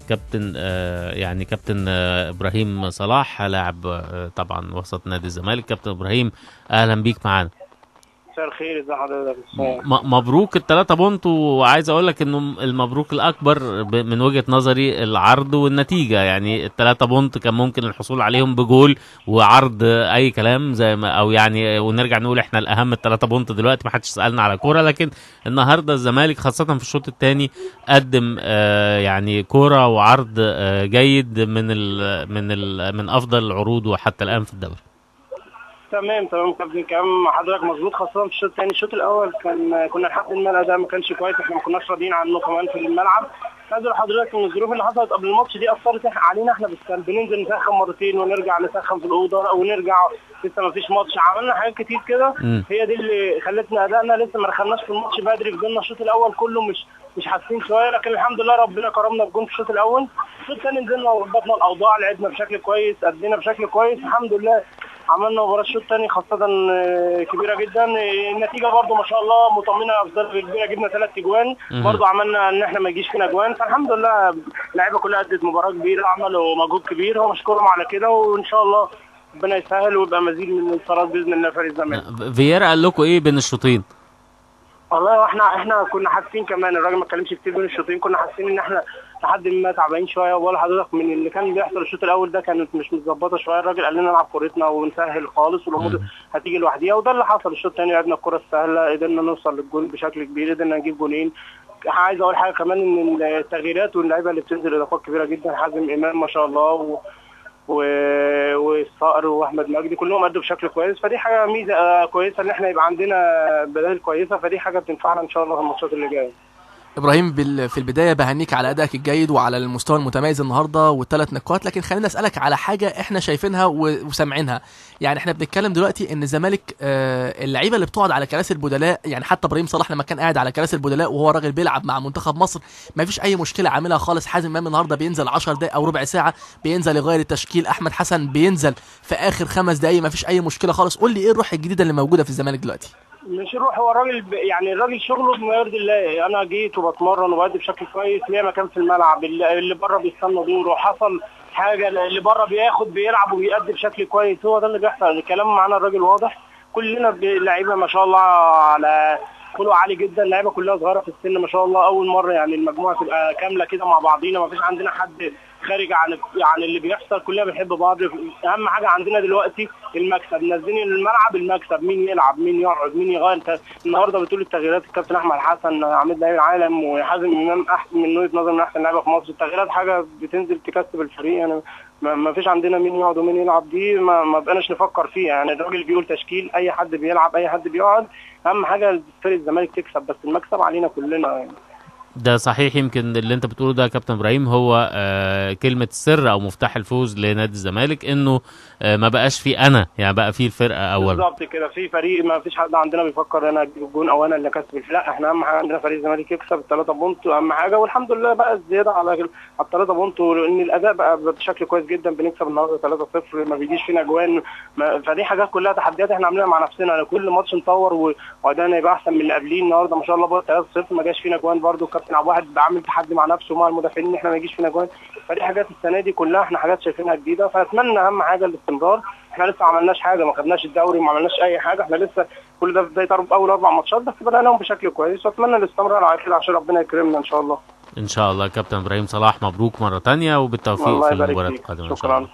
كابتن يعني كابتن ابراهيم صلاح لاعب طبعا وسط نادي الزمالك. كابتن ابراهيم اهلا بيك معانا. مساء الخير، ازي حضرتك؟ مبروك الثلاثة بونت، وعايز اقول لك انه المبروك الاكبر من وجهة نظري العرض والنتيجة. يعني الثلاثة بونت كان ممكن الحصول عليهم بجول وعرض اي كلام زي ما او يعني، ونرجع نقول احنا الاهم الثلاثة بونت دلوقتي، ما حدش سألنا على كورة. لكن النهارده الزمالك خاصة في الشوط الثاني قدم يعني كورة وعرض جيد من افضل العروض وحتى الان في الدوري. تمام كابتن، كلام حضرتك مظبوط، خاصه في الشوط الثاني. الشوط الاول كنا لحد ما الاداء ما كانش كويس، احنا ما كناش راضيين عنه كمان في الملعب. عايز اقول لحضرتك ان الظروف اللي حصلت قبل الماتش دي اثرت علينا احنا بالسلب، بننزل نسخن مرتين ونرجع نسخن في الاوضه ونرجع، لسه ما فيش ماتش، عملنا حاجات كتير كده هي دي اللي خلتنا ادائنا لسه ما دخلناش في الماتش بدري. فضلنا الشوط الاول كله مش حاسين شويه، لكن الحمد لله ربنا كرمنا بجون في الشوط الاول. الشوط الثاني نزلنا وظبطنا الاوضاع، لعبنا بشكل كويس، ادينا بشكل كويس، الحمد لله عملنا مباراه الشوط الثاني خاصه كبيره جدا. النتيجه برده ما شاء الله مطمنه، افضل كبيره، جبنا 3 اجوان، برده عملنا ان احنا ما يجيش فينا اجوان، فالحمد لله اللعيبه كلها ادت مباراه كبيره، عملوا مجهود كبير، ومشكورهم على كده، وان شاء الله ربنا يسهل ويبقى مزيد من الانتصارات باذن الله فريق الزمالك. فييرا قال لكم ايه بين الشوطين؟ والله احنا كنا حاسين كمان، الراجل ما اتكلمش كتير بين الشوطين، كنا حاسين ان احنا لحد ما تعبانين شويه. وبقول لحضرتك من اللي كان بيحصل الشوط الاول ده كانت مش متظبطه شويه، الراجل قال لنا نلعب كورتنا ونسهل خالص والامور هتيجي لوحديها، وده اللي حصل. الشوط الثاني لعبنا الكره السهله، قدرنا نوصل للجول بشكل كبير، قدرنا نجيب جولين. عايز اقول حاجه كمان، ان التغييرات واللعيبه اللي بتنزل اضافات كبيره جدا، حازم امام ما شاء الله والصقر واحمد مجدي كلهم ادوا بشكل كويس، فدي حاجه ميزه كويسه ان احنا يبقى عندنا بدائل كويسه، فدي حاجه بتنفعنا ان شاء الله في الماتشات اللي جايه. ابراهيم، في البدايه بهنيك على ادائك الجيد وعلى المستوى المتميز النهارده والثلاث نقاط، لكن خلينا اسالك على حاجه احنا شايفينها وسامعينها. يعني احنا بنتكلم دلوقتي ان الزمالك اللعيبه اللي بتقعد على كراسي البدلاء، يعني حتى ابراهيم صلاح لما كان قاعد على كراسي البدلاء وهو راجل بيلعب مع منتخب مصر ما فيش اي مشكله عاملها خالص. حازم امام النهارده بينزل 10 دقائق او ربع ساعه، بينزل يغير التشكيل. احمد حسن بينزل في اخر 5 دقائق، ما فيش اي مشكله خالص. قول لي ايه الروح الجديده اللي موجوده في الزمالك دلوقتي؟ مش يروح، هو الراجل يعني الراجل شغله بما يرضي الله. انا جيت وبتمرن وبأدي بشكل كويس، ليا مكان في الملعب، اللي بره بيستنى دوره، حصل حاجه اللي بره بياخد وبيأدي بشكل كويس، هو ده اللي بيحصل. الكلام معانا الراجل واضح، كلنا لعيبه ما شاء الله على خلق عالي جدا، اللعيبه كلها صغيره في السن ما شاء الله، اول مره يعني المجموعه تبقى كامله كده مع بعضينا، ما فيش عندنا حد خارج عن اللي بيحصل، كلنا بنحب بعض. اهم حاجه عندنا دلوقتي المكسب، نازلين الملعب المكسب، مين يلعب مين يقعد مين يغير. النهارده بتقول التغييرات، الكابتن احمد حسن عميد لاعب العالم، وحازم امام احسن من وجهه نظر من احسن لعيبه في مصر. التغييرات حاجه بتنزل تكسب الفريق، يعني ما فيش عندنا مين يقعد ومين يلعب، دي ما بقناش نفكر فيها. يعني الراجل بيقول تشكيل، اي حد بيلعب اي حد بيقعد، اهم حاجه فريق الزمالك تكسب، بس المكسب علينا كلنا يعني. ده صحيح، يمكن اللي انت بتقوله ده يا كابتن ابراهيم هو كلمة السر او مفتاح الفوز لنادي الزمالك، انه ما بقاش في انا، يعني بقى في الفرقة اولا. بالظبط كده، في فريق، ما فيش حد عندنا بيفكر انا اجيب الجون او انا اللي اكسب الفريق، لا احنا اهم حاجه عندنا فريق الزمالك يكسب ال3 بونت اهم حاجه، والحمد لله بقى الزياده على ال3 بونت، وان الاداء بقى بشكل كويس جدا، بنكسب النهارده 3-0، ما بيجيش فينا جوان، فدي حاجات كلها تحديات احنا عاملينها مع نفسنا، كل ماتش نطور وادائنا يبقى احسن من اللي قبليه. النهارده ما شاء الله بقى 3-0 ما جاش فينا جوان، برده الكابتن عبد الواحد عامل تحدي مع نفسه ومع المدافعين ان احنا ما يجيش فينا جوان، فدي حاجات السنه دي كلها احنا حاجات شايفينها جديده، فاتمنى اهم حاجه الاستمرار. احنا لسه ما عملناش حاجه، ما خدناش الدوري، ما عملناش اي حاجه، احنا لسه كل ده في بدايه اول 4 ماتشات بس، بدأناهم بشكل كويس، واتمنى الاستمرار على كده عشان ربنا يكرمنا ان شاء الله. ان شاء الله. كابتن ابراهيم صلاح، مبروك مره ثانيه وبالتوفيق في المباراه القادمه ان شاء الله.